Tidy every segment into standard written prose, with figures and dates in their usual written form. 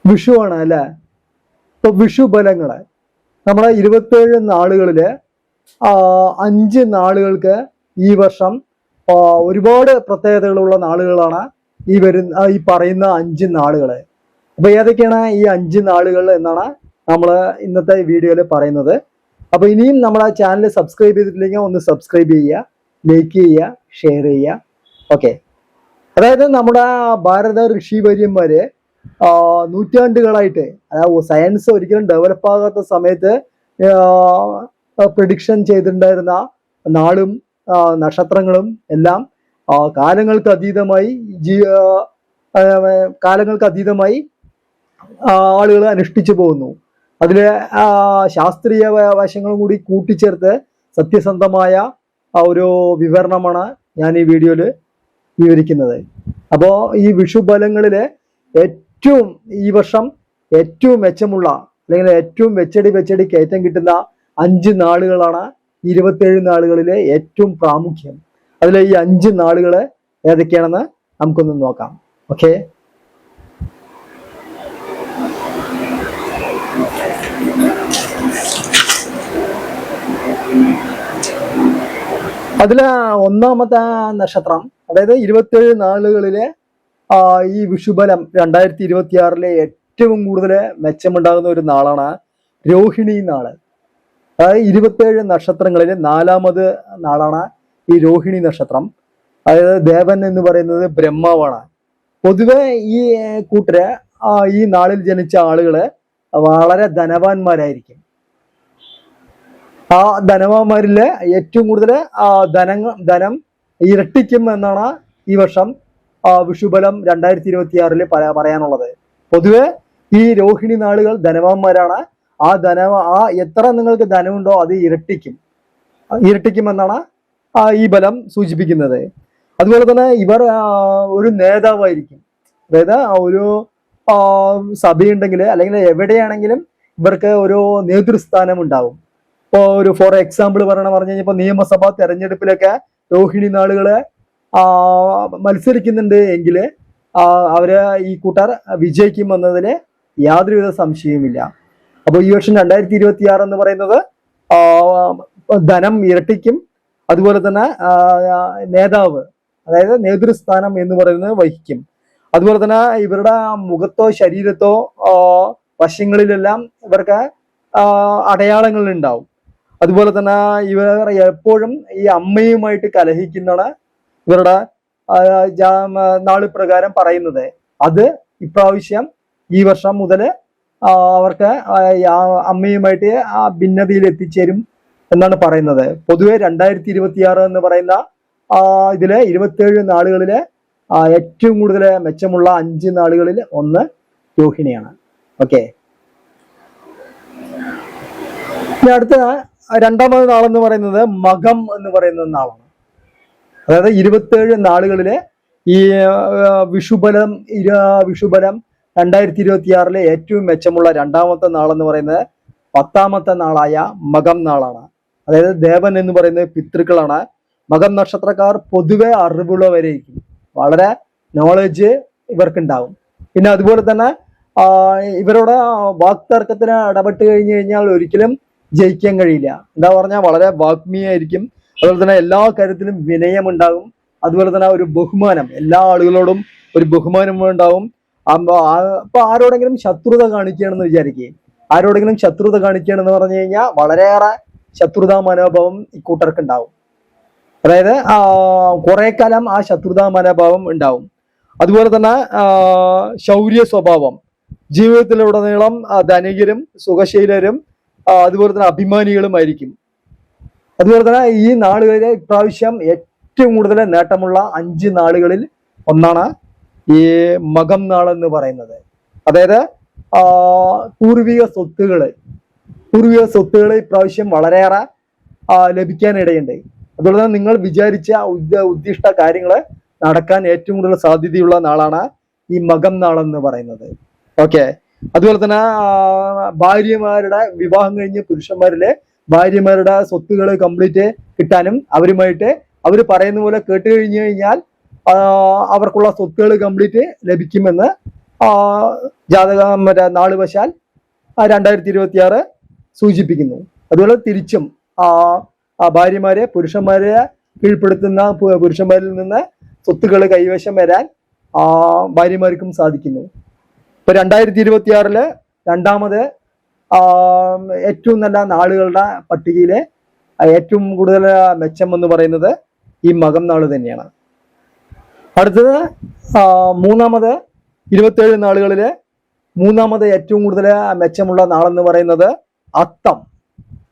വിഷു ആണ് അല്ലെ. ഇപ്പൊ വിഷു ഫലങ്ങള് നമ്മുടെ 27 നാളുകളില് 5 നാളുകൾക്ക് ഈ വർഷം ഒരുപാട് പ്രത്യേകതകളുള്ള നാളുകളാണ് ഈ പറയുന്ന 5 നാളുകള്. അപ്പൊ ഏതൊക്കെയാണ് ഈ 5 നാളുകൾ എന്നാണ് നമ്മൾ ഇന്നത്തെ വീഡിയോയിൽ പറയുന്നത്. അപ്പൊ ഇനിയും നമ്മുടെ ചാനൽ സബ്സ്ക്രൈബ് ചെയ്തിട്ടില്ലെങ്കിൽ ഒന്ന് സബ്സ്ക്രൈബ് ചെയ്യുക, ലൈക്ക് ചെയ്യുക, ഷെയർ ചെയ്യുക. ഓക്കെ. അതായത് നമ്മുടെ ഭാരത ഋഷിവര്യന്മാര് നൂറ്റാണ്ടുകളായിട്ട്, അതായത് സയൻസ് ഒരിക്കലും ഡെവലപ്പ് ആകാത്ത സമയത്ത് പ്രിഡിക്ഷൻ ചെയ്തിട്ടുണ്ടായിരുന്ന നാളും നക്ഷത്രങ്ങളും എല്ലാം കാലങ്ങൾക്ക് അതീതമായി ആളുകൾ അനുഷ്ഠിച്ചു പോകുന്നു. അതിലെ ശാസ്ത്രീയ വശങ്ങളും കൂടി കൂട്ടിച്ചേർത്ത് സത്യസന്ധമായ ഒരു വിവരണമാണ് ഞാൻ ഈ വീഡിയോയിൽ വിവരിക്കുന്നത്. അപ്പോൾ ഈ വിഷു ഫലങ്ങളിലെ ഈ വർഷം ഏറ്റവും മെച്ചമുള്ള, അല്ലെങ്കിൽ ഏറ്റവും വെച്ചടി കയറ്റം കിട്ടുന്ന 5 നാളുകളാണ് 27 നാളുകളിലെ ഏറ്റവും പ്രാമുഖ്യം. അതിലെ ഈ 5 നാളുകള് ഏതൊക്കെയാണെന്ന് നമുക്കൊന്ന് നോക്കാം. ഓക്കെ. അതില് ഒന്നാമത്തെ നക്ഷത്രം, അതായത് 27 നാളുകളിലെ ഈ വിഷുബലം 2026 ഏറ്റവും കൂടുതൽ മെച്ചമുണ്ടാകുന്ന ഒരു നാളാണ് രോഹിണി നാള്. അതായത് 27 നക്ഷത്രങ്ങളിൽ 4ാമത് നാളാണ് ഈ രോഹിണി നക്ഷത്രം. അതായത് ദേവൻ എന്ന് പറയുന്നത് ബ്രഹ്മാവാണ്. പൊതുവെ ഈ കൂട്ടര് ഈ നാളിൽ ജനിച്ച ആളുകള് വളരെ ധനവാന്മാരായിരിക്കും. ആ ധനവാന്മാരില് ഏറ്റവും കൂടുതൽ ധനം ഇരട്ടിക്കും എന്നാണ് ഈ വർഷം വിഷുബലം 2026 പറയാനുള്ളത്. പൊതുവെ ഈ രോഹിണി നാളുകൾ ധനവാന്മാരാണ്. എത്ര നിങ്ങൾക്ക് ധനമുണ്ടോ അത് ഇരട്ടിക്കുമെന്നാണ് ഈ ബലം സൂചിപ്പിക്കുന്നത്. അതുപോലെ തന്നെ ഇവർ ഒരു നേതാവായിരിക്കും. അതായത് ഒരു സഭയുണ്ടെങ്കിൽ അല്ലെങ്കിൽ എവിടെയാണെങ്കിലും ഇവർക്ക് ഒരു നേതൃസ്ഥാനം ഉണ്ടാവും. ഇപ്പോൾ ഒരു ഫോർ എക്സാമ്പിൾ പറഞ്ഞു കഴിഞ്ഞപ്പോൾ നിയമസഭാ തെരഞ്ഞെടുപ്പിലൊക്കെ രോഹിണി നാളുകള് മത്സരിക്കുന്നുണ്ട് എങ്കിൽ അവര് ഈ കൂട്ടർ വിജയിക്കുമെന്നതിന് യാതൊരുവിധ സംശയവുമില്ല. അപ്പോൾ ഈ വർഷം 2026 എന്ന് പറയുന്നത് ധനം ഇരട്ടിക്കും. അതുപോലെ തന്നെ നേതാവ്, അതായത് നേതൃസ്ഥാനം എന്ന് പറയുന്നത് വഹിക്കും. അതുപോലെ തന്നെ ഇവരുടെ മുഖത്തോ ശരീരത്തോ വശങ്ങളിലെല്ലാം ഇവർക്ക് അടയാളങ്ങൾ ഉണ്ടാവും. അതുപോലെ തന്നെ ഇവർ എപ്പോഴും ഈ അമ്മയുമായിട്ട് കലഹിക്കുന്നതാണ് ഇവരുടെ നാള് പ്രകാരം പറയുന്നത്. അത് ഇപ്രാവശ്യം ഈ വർഷം മുതൽ അവർക്ക് അമ്മയുമായിട്ട് ഭിന്നതയിൽ എത്തിച്ചേരും എന്നാണ് പറയുന്നത്. പൊതുവെ 2026 എന്ന് പറയുന്ന ഇതിലെ 27 നാളുകളിലെ ഏറ്റവും കൂടുതൽ മെച്ചമുള്ള 5 നാളുകളിൽ ഒന്ന് രോഹിണിയാണ്. ഓക്കെ. ഇനി അടുത്ത 2ാമത് നാളെന്ന് പറയുന്നത് മകം എന്ന് പറയുന്ന നാളാണ്. അതായത് 27 നാളുകളിലെ ഈ വിഷുബലം 2026 ഏറ്റവും മെച്ചമുള്ള 2ാമത്തെ നാളെന്ന് പറയുന്നത് 10ാമത്തെ നാളായ മകം നാളാണ്. അതായത് ദേവൻ എന്ന് പറയുന്നത് പിതൃക്കളാണ്. മകം നക്ഷത്രക്കാർ പൊതുവെ അറിവുള്ളവരായിരിക്കും. വളരെ നോളജ് ഇവർക്കുണ്ടാവും. പിന്നെ അതുപോലെ തന്നെ ഇവരുടെ വാക്തർക്കത്തിന് ഇടപെട്ട് കഴിഞ്ഞു കഴിഞ്ഞാൽ ഒരിക്കലും ജയിക്കാൻ കഴിയില്ല. എന്താ പറഞ്ഞാൽ വളരെ വാഗ്മിയായിരിക്കും. അതുപോലെ തന്നെ എല്ലാ കാര്യത്തിലും വിനയമുണ്ടാകും. അതുപോലെ തന്നെ ഒരു ബഹുമാനം, എല്ലാ ആളുകളോടും ഒരു ബഹുമാനം ഉണ്ടാവും. അപ്പൊ ആരോടെങ്കിലും ശത്രുത കാണിക്കുകയാണെന്ന് വിചാരിക്കുക. ആരോടെങ്കിലും ശത്രുത കാണിക്കുകയാണെന്ന് പറഞ്ഞു കഴിഞ്ഞാൽ വളരെയേറെ ശത്രുതാ മനോഭാവം ഇക്കൂട്ടർക്ക് ഉണ്ടാവും. അതായത് കുറെ കാലം ആ ശത്രുതാ മനോഭാവം ഉണ്ടാവും. അതുപോലെ തന്നെ ശൗര്യ സ്വഭാവം, ജീവിതത്തിലുടനീളം ധനികരും സുഖശീലരും അതുപോലെ തന്നെ അഭിമാനികളുമായിരിക്കും. അതുപോലെ തന്നെ ഈ നാളുകളിലെ ഇപ്രാവശ്യം ഏറ്റവും കൂടുതൽ നേട്ടമുള്ള 5 നാളുകളിൽ ഒന്നാണ് ഈ മകം നാളെന്ന് പറയുന്നത്. അതായത് പൂർവിക സ്വത്തുകൾ ഇപ്രാവശ്യം വളരെയേറെ ലഭിക്കാനിടയുണ്ട്. അതുപോലെ തന്നെ നിങ്ങൾ വിചാരിച്ച ഉദ്ദിഷ്ട കാര്യങ്ങൾ നടക്കാൻ ഏറ്റവും കൂടുതൽ സാധ്യതയുള്ള നാളാണ് ഈ മകം നാളെന്ന് പറയുന്നത്. ഓക്കെ. അതുപോലെ തന്നെ ഭാര്യമാരുടെ വിവാഹം കഴിഞ്ഞ പുരുഷന്മാരിലെ ഭാര്യമാരുടെ സ്വത്തുകൾ കംപ്ലീറ്റ് കിട്ടാനും അവരുമായിട്ട് അവർ പറയുന്ന പോലെ കേട്ട് കഴിഞ്ഞു കഴിഞ്ഞാൽ അവർക്കുള്ള സ്വത്തുകൾ കംപ്ലീറ്റ് ലഭിക്കുമെന്ന് ജാതക നാള് വശാൽ 2026 സൂചിപ്പിക്കുന്നു. അതുപോലെ തിരിച്ചും ഭാര്യമാരെ പുരുഷന്മാരെ കീഴ്പ്പെടുത്തുന്ന പുരുഷന്മാരിൽ നിന്ന് സ്വത്തുക്കൾ കൈവശം വരാൻ ഭാര്യമാർക്കും സാധിക്കുന്നു. ഇപ്പൊ 2026 രണ്ടാമത് ഏറ്റവും നല്ല നാളുകളുടെ പട്ടികയിലെ ഏറ്റവും കൂടുതൽ മെച്ചം എന്ന് പറയുന്നത് ഈ മകം നാള് തന്നെയാണ്. അടുത്തത് മൂന്നാമത് 27 നാളുകളില് മൂന്നാമത് ഏറ്റവും കൂടുതൽ മെച്ചമുള്ള നാളെന്ന് പറയുന്നത് അത്തം.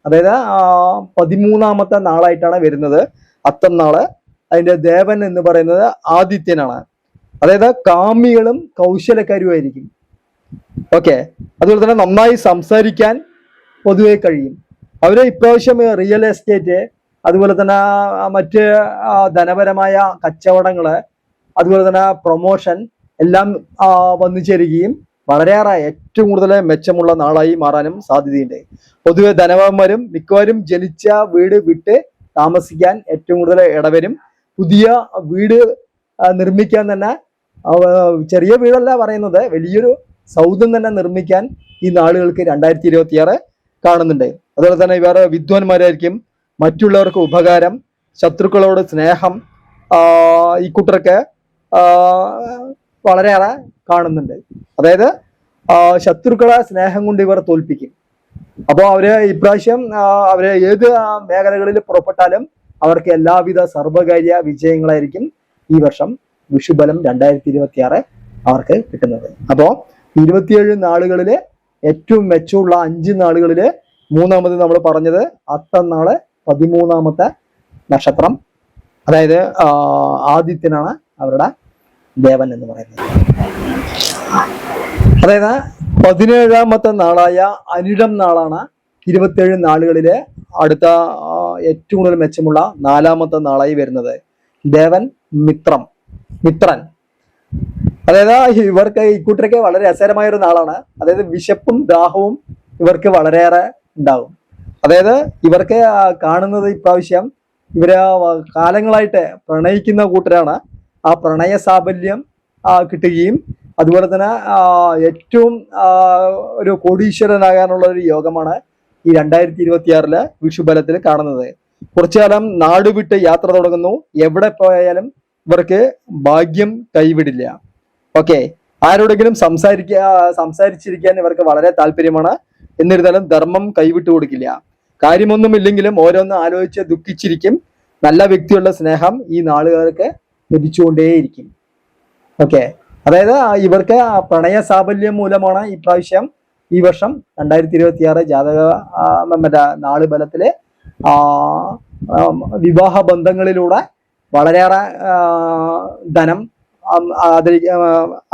അതായത് 13ാമത്തെ നാളായിട്ടാണ് വരുന്നത് അത്തം നാള്. അതിന്റെ ദേവൻ എന്ന് പറയുന്നത് ആദിത്യനാണ്. അതായത് കാമികളും കൗശലക്കാരുമായിരിക്കും. ഓക്കെ. അതുപോലെ തന്നെ നന്നായി സംസാരിക്കാൻ പൊതുവെ കഴിയും. അവര് ഇപ്രാവശ്യം റിയൽ എസ്റ്റേറ്റ്, അതുപോലെ തന്നെ മറ്റ് ധനപരമായ കച്ചവടങ്ങള്, അതുപോലെ തന്നെ പ്രൊമോഷൻ എല്ലാം വന്നു ചേരുകയും വളരെയേറെ ഏറ്റവും കൂടുതൽ മെച്ചമുള്ള നാളായി മാറാനും സാധ്യതയുണ്ട്. പൊതുവെ ധനവാന്മാരും മിക്കവാറും ജനിച്ച വീട് വിട്ട് താമസിക്കാൻ ഏറ്റവും കൂടുതൽ ഇടവരും. പുതിയ വീട് നിർമ്മിക്കാൻ തന്നെ, ചെറിയ വീടല്ല പറയുന്നത്, വലിയൊരു സൗധം തന്നെ നിർമ്മിക്കാൻ ഈ നാളുകൾക്ക് 2026 കാണുന്നുണ്ട്. അതുപോലെ തന്നെ ഇവർ വിദ്വാൻമാരായിരിക്കും. മറ്റുള്ളവർക്ക് ഉപകാരം, ശത്രുക്കളോട് സ്നേഹം ഈ കൂട്ടർക്ക് വളരെയേറെ കാണുന്നുണ്ട്. അതായത് ശത്രുക്കളെ സ്നേഹം കൊണ്ട് ഇവർ തോൽപ്പിക്കും. അപ്പോൾ അവര് ഇപ്രാവശ്യം അവര് ഏത് മേഖലകളിൽ പുറപ്പെട്ടാലും അവർക്ക് എല്ലാവിധ സർവകാര്യ വിജയങ്ങളായിരിക്കും ഈ വർഷം വിഷുബലം 2026 അവർക്ക് കിട്ടുന്നത്. അപ്പോ 27 നാളുകളില് ഏറ്റവും മെച്ചമുള്ള 5 നാളുകളില് മൂന്നാമത് നമ്മൾ പറഞ്ഞത് അത്തം നാള്, 13ാമത്തെ നക്ഷത്രം. അതായത് ആദിത്യനാണ് അവരുടെ ദേവൻ എന്ന് പറയുന്നത്. അതായത് 17ാമത്തെ നാളായ അനിഴം നാളാണ് 27 നാളുകളിലെ അടുത്ത ഏറ്റവും കൂടുതൽ മെച്ചമുള്ള 4ാമത്തെ നാളായി വരുന്നത്. ദേവൻ മിത്രൻ. അതായത് ഇവർക്ക് ഇക്കൂട്ടരൊക്കെ വളരെ രസകരമായ ഒരു നാളാണ്. അതായത് വിശപ്പും ദാഹവും ഇവർക്ക് വളരെയേറെ ഉണ്ടാകും. അതായത് ഇവർക്ക് കാണുന്നത് ഇപ്രാവശ്യം ഇവര് കാലങ്ങളായിട്ട് പ്രണയിക്കുന്ന കൂട്ടരാണ്. ആ പ്രണയ സാഫല്യം കിട്ടുകയും അതുപോലെ തന്നെ ഏറ്റവും ഒരു കോടീശ്വരനാകാനുള്ള ഒരു യോഗമാണ് ഈ 2026 വിഷുബലത്തിൽ കാണുന്നത്. കുറച്ചു കാലം നാടുവിട്ട് യാത്ര തുടങ്ങുന്നു. എവിടെ പോയാലും ഇവർക്ക് ഭാഗ്യം കൈവിടില്ല. ഓക്കെ. ആരോടെങ്കിലും സംസാരിച്ചിരിക്കാൻ ഇവർക്ക് വളരെ താല്പര്യമാണ്. എന്നിരുന്നാലും ധർമ്മം കൈവിട്ടു കൊടുക്കില്ല. കാര്യമൊന്നുമില്ലെങ്കിലും ഓരോന്ന് ആലോചിച്ച് ദുഃഖിച്ചിരിക്കും. നല്ല വ്യക്തിയുള്ള സ്നേഹം ഈ നാളുകാർക്ക് ലഭിച്ചുകൊണ്ടേയിരിക്കും. ഓക്കെ. അതായത് ഇവർക്ക് പ്രണയ സാഫല്യം മൂലമാണ് ഇപ്രാവശ്യം ഈ വർഷം 2026 ജാതക നാള് ബലത്തില് വിവാഹ ബന്ധങ്ങളിലൂടെ വളരെയേറെ ധനം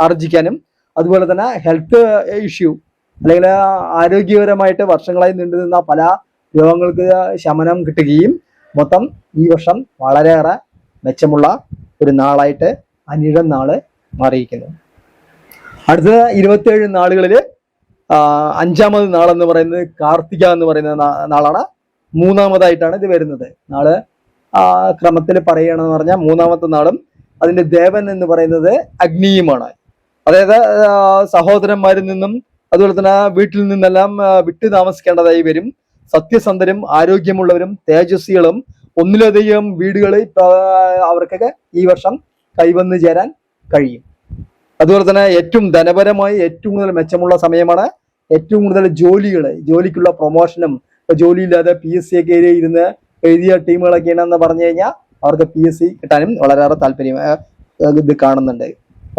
ആർജിക്കാനും അതുപോലെ തന്നെ ഹെൽത്ത് ഇഷ്യൂ അല്ലെങ്കിൽ ആരോഗ്യപരമായിട്ട് വർഷങ്ങളായി നീണ്ടുനിന്ന പല രോഗങ്ങൾക്ക് ശമനം കിട്ടുകയും മൊത്തം ഈ വർഷം വളരെയേറെ മെച്ചമുള്ള ഒരു നാളായിട്ട് അനിഴം നാള് മാറിയിരിക്കുന്നു. അടുത്ത 27 നാളുകളില് 5ാമത് നാളെന്ന് പറയുന്നത് കാർത്തിക എന്ന് പറയുന്ന നാളാണ്. മൂന്നാമതായിട്ടാണ് ഇത് വരുന്നത്. നാള് ക്രമത്തിൽ പറയുകയാണെന്ന് പറഞ്ഞാൽ മൂന്നാമത്തെ നാളും അതിന്റെ ദേവൻ എന്ന് പറയുന്നത് അഗ്നിയുമാണ്. അതായത് സഹോദരന്മാരിൽ നിന്നും അതുപോലെ തന്നെ വീട്ടിൽ നിന്നെല്ലാം വിട്ടു താമസിക്കേണ്ടതായി വരും. സത്യസന്ധരും ആരോഗ്യമുള്ളവരും തേജസ്വികളും ഒന്നിലധികം വീടുകൾ അവർക്കൊക്കെ ഈ വർഷം കൈവന്നു ചേരാൻ കഴിയും. അതുപോലെ തന്നെ ഏറ്റവും ധനപരമായി ഏറ്റവും കൂടുതൽ മെച്ചമുള്ള സമയമാണ്. ഏറ്റവും കൂടുതൽ ജോലിക്കുള്ള പ്രൊമോഷനും, ജോലിയില്ലാതെ PSC ഒക്കെ ഇരുന്ന് എഴുതിയ ടീമുകളൊക്കെയാണെന്ന് പറഞ്ഞു കഴിഞ്ഞാൽ അവർക്ക് PSC കിട്ടാനും വളരെയേറെ താല്പര്യം ഇത് കാണുന്നുണ്ട്.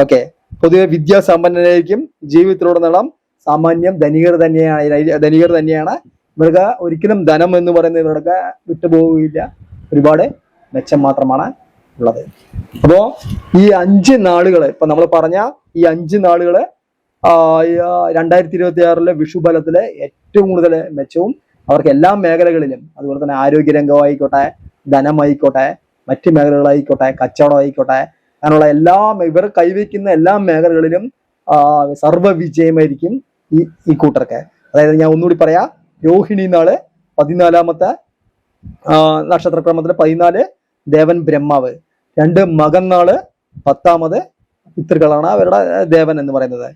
ഓക്കെ. പൊതുവെ വിദ്യാസമ്പന്നരായിരിക്കും. ജീവിതത്തിലുടനീളം സാമാന്യം ധനികർ തന്നെയാണ്. ഇവർക്ക് ഒരിക്കലും ധനം എന്ന് പറയുന്നത് ഇവർക്ക് വിട്ടുപോവുകയില്ല. ഒരുപാട് മെച്ചം മാത്രമാണ് ഉള്ളത്. അപ്പോ ഈ 5 നാളുകള് ഇപ്പൊ നമ്മൾ പറഞ്ഞ ഈ 5 നാളുകള് 2026 വിഷുബലത്തില് ഏറ്റവും കൂടുതൽ മെച്ചവും അവർക്ക് എല്ലാ മേഖലകളിലും, അതുപോലെ തന്നെ ആരോഗ്യരംഗമായിക്കോട്ടെ, ധനമായിക്കോട്ടെ, മറ്റു മേഖലകളായിക്കോട്ടെ, കച്ചവടം ആയിക്കോട്ടെ, അങ്ങനെയുള്ള ഇവർ കൈവയ്ക്കുന്ന എല്ലാ മേഖലകളിലും സർവ്വ വിജയമായിരിക്കും ഈ കൂട്ടർക്ക്. അതായത് ഞാൻ ഒന്നുകൂടി പറയാം. രോഹിണി നാള് 14ാമത്തെ നക്ഷത്രക്രമത്തില് 14 ദേവൻ ബ്രഹ്മാവ്, 2 മകം നാള് 10ാമത് പിതൃക്കളാണ് അവരുടെ ദേവൻ എന്ന് പറയുന്നത്.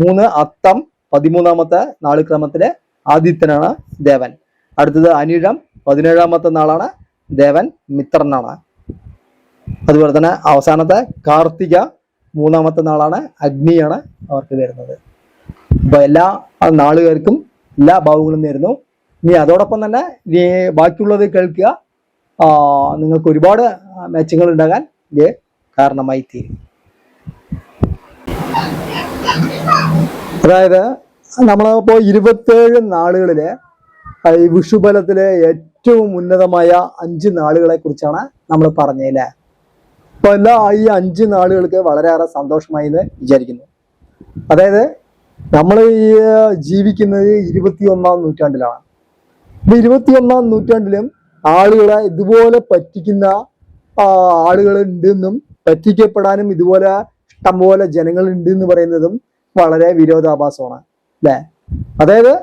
3 അത്തം 13ാമത്തെ നാള് ക്രമത്തിലെ ആദിത്യനാണ് ദേവൻ. അടുത്തത് അനിഴം 17ാമത്തെ നാളാണ് ദേവൻ മിത്രനാണ്. അതുപോലെ തന്നെ അവസാനത്തെ കാർത്തിക 3ാമത്തെ നാളാണ് അഗ്നിയാണ് അവർക്ക് വരുന്നത്. അപ്പൊ എല്ലാ നാളുകാർക്കും എല്ലാ ഭാവങ്ങളും നേരുന്നു. ഇനി അതോടൊപ്പം തന്നെ ഇനി ബാക്കിയുള്ളത് കേൾക്കുക. നിങ്ങൾക്ക് ഒരുപാട് മെച്ചങ്ങൾ ഉണ്ടാകാൻ ഇത് കാരണമായി തീരും. അതായത് നമ്മളിപ്പോ 27 നാളുകളിലെ ഈ വിഷുബലത്തിലെ ഏറ്റവും ഉന്നതമായ 5 നാളുകളെ കുറിച്ചാണ് നമ്മൾ പറഞ്ഞല്ലേ. അപ്പൊ ഈ 5 നാളുകൾക്ക് വളരെയേറെ സന്തോഷമായി എന്ന് വിചാരിക്കുന്നു. അതായത് നമ്മൾ ഈ ജീവിക്കുന്നത് 21ാം നൂറ്റാണ്ടിലാണ്. ഇപ്പൊ 21ാം നൂറ്റാണ്ടിലും ആളുകളെ ഇതുപോലെ പറ്റിക്കുന്ന ആളുകൾ ഉണ്ടെന്നും പറ്റിക്കപ്പെടാനും ഇതുപോലെ ഇഷ്ടംപോലെ ജനങ്ങൾ ഉണ്ട് എന്ന് പറയുന്നതും വളരെ വിരോധാഭാസമാണ് അല്ലെ. അതായത്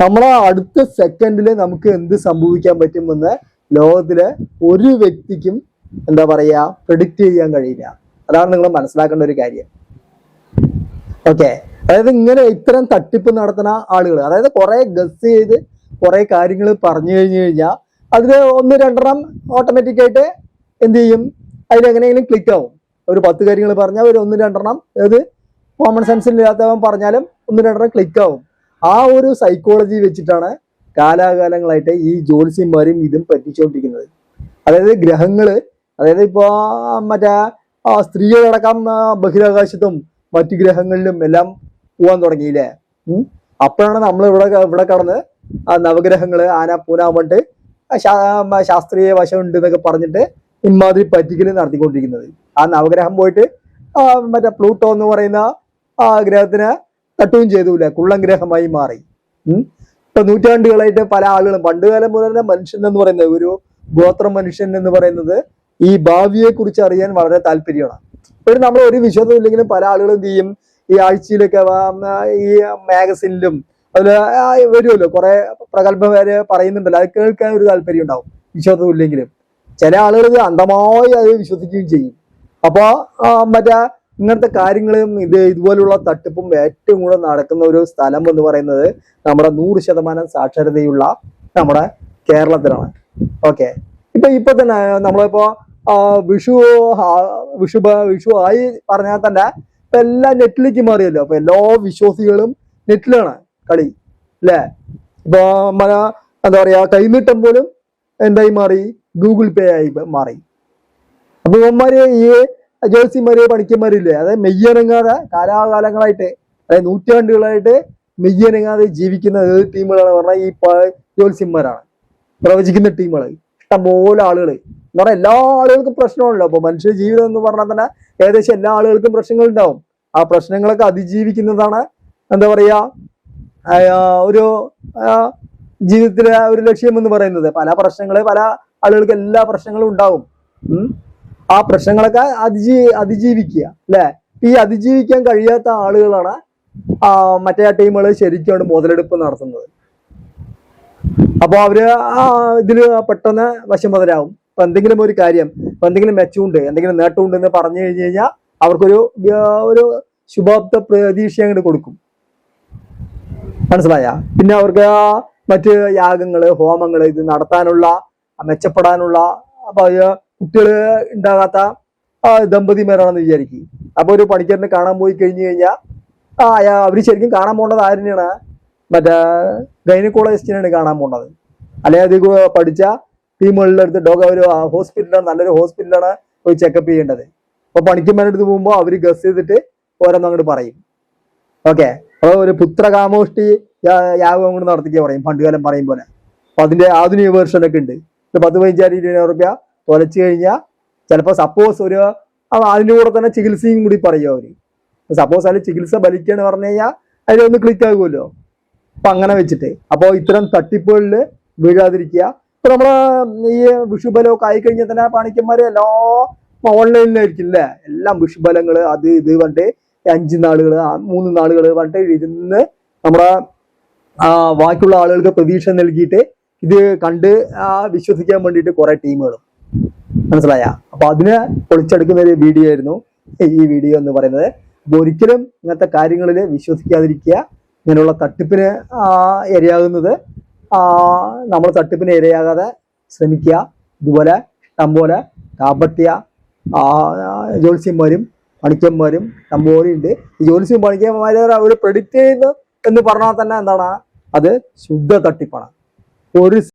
നമ്മളെ അടുത്ത സെക്കൻഡിൽ നമുക്ക് എന്ത് സംഭവിക്കാൻ പറ്റുമെന്ന് ലോകത്തിലെ ഒരു വ്യക്തിക്കും എന്താ പറയാ പ്രെഡിക്റ്റ് ചെയ്യാൻ കഴിയില്ല. അതാണ് നിങ്ങൾ മനസ്സിലാക്കേണ്ട ഒരു കാര്യം. ഓക്കെ, അതായത് ഇങ്ങനെ ഇത്തരം തട്ടിപ്പ് നടത്തുന്ന ആളുകൾ, അതായത് കുറെ ഗസ് ചെയ്ത് കുറെ കാര്യങ്ങൾ പറഞ്ഞു കഴിഞ്ഞാൽ അതിൽ 1-2 ഓട്ടോമാറ്റിക് ആയിട്ട് എന്ത് ചെയ്യും, അതിലെങ്ങനെയെങ്കിലും ക്ലിക്ക് ആവും. ഒരു 10 കാര്യങ്ങൾ പറഞ്ഞാൽ ഒരു 1-2 ഏത് കോമൺ സെൻസിൽ ഇല്ലാത്തവൻ പറഞ്ഞാലും 1-2 ക്ലിക്ക് ആവും. ആ ഒരു സൈക്കോളജി വെച്ചിട്ടാണ് കാലാകാലങ്ങളായിട്ട് ഈ ജ്യോത്സ്യന്മാരും ഇതും പറ്റിച്ചുകൊണ്ടിരിക്കുന്നത്. അതായത് ഗ്രഹങ്ങള്, അതായത് ഇപ്പോ മറ്റേ സ്ത്രീകളടക്കം ബഹിരാകാശത്തും മറ്റു ഗ്രഹങ്ങളിലും എല്ലാം പോവാൻ തുടങ്ങിയില്ലേ. അപ്പോഴാണ് നമ്മൾ ഇവിടെ കടന്ന് നവഗ്രഹങ്ങള് ആന പൂനാൻ വേണ്ടി ശാസ്ത്രീയ വശമുണ്ട് എന്നൊക്കെ പറഞ്ഞിട്ട് ഇമാതിരി പറ്റിക്കല് നടത്തിക്കൊണ്ടിരിക്കുന്നത്. ആ നവഗ്രഹം പോയിട്ട് മറ്റേ പ്ലൂട്ടോ എന്ന് പറയുന്ന ഗ്രഹത്തിന് തട്ടുകയും ചെയ്തൂല, കുള്ളൻ ഗ്രഹമായി മാറി. ഇപ്പൊ നൂറ്റാണ്ടുകളായിട്ട് പല ആളുകളും പണ്ടുകാലം മുതൽ തന്നെ മനുഷ്യൻ എന്ന് പറയുന്നത്, ഒരു ഗോത്ര മനുഷ്യൻ എന്ന് പറയുന്നത് ഈ ഭാവിയെ കുറിച്ച് അറിയാൻ വളരെ താല്പര്യമാണ്. ഇപ്പോഴും നമ്മൾ ഒരു വിശ്വാസം ഇല്ലെങ്കിലും പല ആളുകളും എന്ത് ചെയ്യും, ഈ ആഴ്ചയിലൊക്കെ ഈ മാഗസിനിലും അതിൽ വരുമല്ലോ കുറെ പ്രഗത്ഭര് പറയുന്നുണ്ടല്ലോ, അത് കേൾക്കാൻ ഒരു താല്പര്യം ഉണ്ടാവും വിശ്വാസം ഇല്ലെങ്കിലും. ചില ആളുകൾ ഇത് അന്ധമായി അത് വിശ്വസിക്കുകയും ചെയ്യും. അപ്പൊ മറ്റേ ഇങ്ങനത്തെ കാര്യങ്ങളും ഇതുപോലുള്ള തട്ടിപ്പും ഏറ്റവും കൂടുതൽ നടക്കുന്ന ഒരു സ്ഥലം എന്ന് പറയുന്നത് നമ്മുടെ 100% സാക്ഷരതയുള്ള നമ്മുടെ കേരളത്തിലാണ്. ഓക്കെ, ഇപ്പൊ തന്നെ നമ്മളിപ്പോ വിഷു ആയി പറഞ്ഞാൽ തന്നെ ഇപ്പൊ എല്ലാം നെറ്റിലേക്ക് മാറിയല്ലോ. അപ്പൊ എല്ലാ വിശ്വാസികളും നെറ്റിലാണ് കളി അല്ലേ. ഇപ്പൊ എന്താ പറയാ, കൈനീട്ടം പോലും എന്തായി മാറി, ഗൂഗിൾ പേ ആയി മാറി. അപ്പൊ ഇവന്മാര് ഈ ജ്യോത്സ്യന്മാര് പണിക്കന്മാരില്ലേ, അതായത് മെയ്യനങ്ങാതെ കാലാകാലങ്ങളായിട്ട്, അതായത് നൂറ്റാണ്ടുകളായിട്ട് മെയ്യനങ്ങാതെ ജീവിക്കുന്ന ഏത് ടീമുകളാണ് പറഞ്ഞാൽ ഈ ജ്യോത്സ്യന്മാരാണ്, പ്രവചിക്കുന്ന ടീമുകൾ. ഇഷ്ടംപോലെ ആളുകൾ എന്ന് പറഞ്ഞാൽ എല്ലാ ആളുകൾക്കും പ്രശ്നമാണല്ലോ. അപ്പൊ മനുഷ്യ ജീവിതം എന്ന് പറഞ്ഞാൽ തന്നെ ഏകദേശം എല്ലാ ആളുകൾക്കും പ്രശ്നങ്ങൾ ഉണ്ടാവും. ആ പ്രശ്നങ്ങളൊക്കെ അതിജീവിക്കുന്നതാണ് എന്താ പറയാ ഒരു ജീവിതത്തിലെ ഒരു ലക്ഷ്യം എന്ന് പറയുന്നത്. പല പല ആളുകൾക്ക് എല്ലാ പ്രശ്നങ്ങളും ഉണ്ടാവും. ആ പ്രശ്നങ്ങളൊക്കെ അതിജീവിക്കുക അല്ലെ. ഈ അതിജീവിക്കാൻ കഴിയാത്ത ആളുകളാണ് മറ്റേ ടീമുകൾ ശരിക്കും മുതലെടുപ്പ് നടത്തുന്നത്. അപ്പൊ അവര് ഇതില് പെട്ടെന്ന് വശംവദരാകും. ഇപ്പൊ എന്തെങ്കിലും ഒരു കാര്യം, ഇപ്പൊ എന്തെങ്കിലും മെച്ചമുണ്ട്, എന്തെങ്കിലും നേട്ടമുണ്ട് എന്ന് പറഞ്ഞു കഴിഞ്ഞു കഴിഞ്ഞാൽ അവർക്കൊരു ശുഭാപ്ത പ്രതീക്ഷ അങ്ങോട്ട് കൊടുക്കും. മനസ്സിലായ? പിന്നെ അവർക്ക് മറ്റ് യാഗങ്ങള് ഹോമങ്ങള് ഇത് നടത്താനുള്ള മെച്ചപ്പെടാനുള്ള അപ്പൊ കുട്ടികള് ഉണ്ടാകാത്ത ദമ്പതിമാരാണെന്ന് വിചാരിക്കും. അപ്പൊ ഒരു പണിക്കാരനെ കാണാൻ പോയി കഴിഞ്ഞു കഴിഞ്ഞാൽ അവര് ശരിക്കും കാണാൻ പോകേണ്ടത് ആരിനെയാണ്? മറ്റേ ഗൈനക്കോളജിസ്റ്റിനാണ് കാണാൻ പോകേണ്ടത്. അല്ലെങ്കിൽ അത് പഠിച്ച ടീമുകളുടെ അടുത്ത് ഒരു ഹോസ്പിറ്റലാണ്, നല്ലൊരു ഹോസ്പിറ്റലാണ് പോയി ചെക്കപ്പ് ചെയ്യേണ്ടത്. അപ്പൊ പണിക്കന്മാരുടെ അടുത്ത് പോകുമ്പോൾ അവര് ഗസ് ചെയ്തിട്ട് ഓരോന്നും അങ്ങോട്ട് പറയും. ഓക്കെ, അപ്പൊ ഒരു പുത്രകാമോഷ്ടി യാഗം അങ്ങോട്ട് നടത്തിക്കുക പറയും, പണ്ടുകാലം പറയും പോലെ. അപ്പൊ അതിന്റെ ആധുനിക വേർഷനൊക്കെ ഉണ്ട്. 10-15,000 രൂപ തുലച്ചു കഴിഞ്ഞാൽ ചിലപ്പോൾ സപ്പോസ് അതിന്റെ കൂടെ തന്നെ ചികിത്സയും കൂടി പറയും അവര്. സപ്പോസ് അതിൽ ചികിത്സ ബലിക്കാന്ന് പറഞ്ഞു കഴിഞ്ഞാൽ അതിലൊന്ന് ക്ലിക്ക് ആകുമല്ലോ. അപ്പൊ അങ്ങനെ വെച്ചിട്ട് അപ്പോൾ ഇത്തരം തട്ടിപ്പുകളിൽ വീഴാതിരിക്കുക. ഇപ്പൊ നമ്മള് ഈ വിഷുബലമൊക്കെ ആയിക്കഴിഞ്ഞാൽ തന്നെ പണിക്കന്മാര് എല്ലാം ഓൺലൈനിലായിരിക്കും അല്ലേ. എല്ലാം വിഷുബലങ്ങള് അത് ഇത് പറഞ്ഞിട്ട് 5 നാളുകള് 3 നാളുകള് പറഞ്ഞിട്ട് ഇരുന്ന് നമ്മുടെ ബാക്കിയുള്ള ആളുകൾക്ക് പ്രതീക്ഷ നൽകിയിട്ട് ഇത് കണ്ട് വിശ്വസിക്കാൻ വേണ്ടിയിട്ട് കുറെ ടീമുകളും. മനസ്സിലായ? അപ്പൊ അതിനെ പൊളിച്ചെടുക്കുന്ന ഒരു വീഡിയോ ആയിരുന്നു ഈ വീഡിയോ എന്ന് പറയുന്നത്. അപ്പോൾ ഒരിക്കലും ഇങ്ങനത്തെ കാര്യങ്ങളിൽ വിശ്വസിക്കാതിരിക്കുക. ഇങ്ങനെയുള്ള തട്ടിപ്പിന് ഇരയാകുന്നത് നമ്മൾ തട്ടിപ്പിന് ഇരയാകാതെ ശ്രമിക്കുക. ഇതുപോലെ ഇഷ്ടംപോലെ കാപ്പട്ടിയ ജ്യോത്സ്യന്മാരും പണിക്കന്മാരും ഇഷ്ടംപോലെ ഉണ്ട്. ഈ ജ്യോത്സ്യം പണിക്കന്മാരെ അവർ പ്രെഡിക്റ്റ് ചെയ്യുന്നു എന്ന് പറഞ്ഞാൽ തന്നെ എന്താണ്, അത് ശുദ്ധ തട്ടിപ്പാണ്. ഒരു